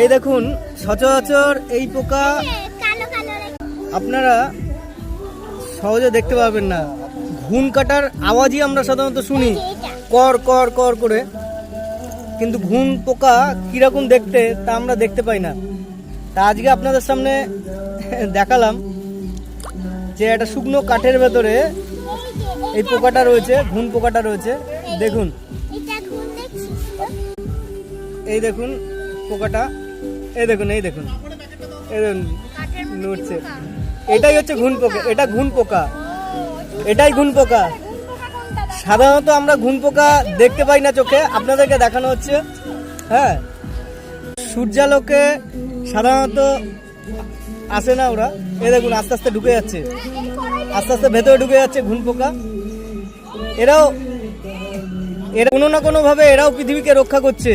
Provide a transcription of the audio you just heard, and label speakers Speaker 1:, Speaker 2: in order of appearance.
Speaker 1: এই দেখুন সচরাচর এই পোকা আপনারা সহজে দেখতে পাবেন না। ঘুন কাটার আওয়াজই আমরা সাধারণত শুনি, কর কর কর করে, কিন্তু ঘুন পোকা কিরকম দেখতে তা আমরা দেখতে পাই না। তা আজকে আপনাদের সামনে দেখালাম যে একটা শুকনো কাঠের ভেতরে এই পোকাটা রয়েছে, ঘুন পোকাটা রয়েছে। দেখুন, এই দেখুন পোকাটা, এই দেখুন, এই দেখুন, এই দেখুন নড়ছে। এটাই হচ্ছে ঘুন পোকা, এটা ঘুন পোকা, এটাই ঘুন পোকা। সাধারণত আমরা ঘুন পোকা দেখতে পাই না চোখে, আপনাদেরকে দেখানো হচ্ছে। হ্যাঁ, সূর্যালোকে সাধারণত আসে না ওরা। এই দেখুন আস্তে আস্তে ঢুকে যাচ্ছে, আস্তে আস্তে ভেতরে ঢুকে যাচ্ছে ঘুন পোকা। এরা কোনো না কোনো ভাবে এরাও পৃথিবীকে রক্ষা করছে।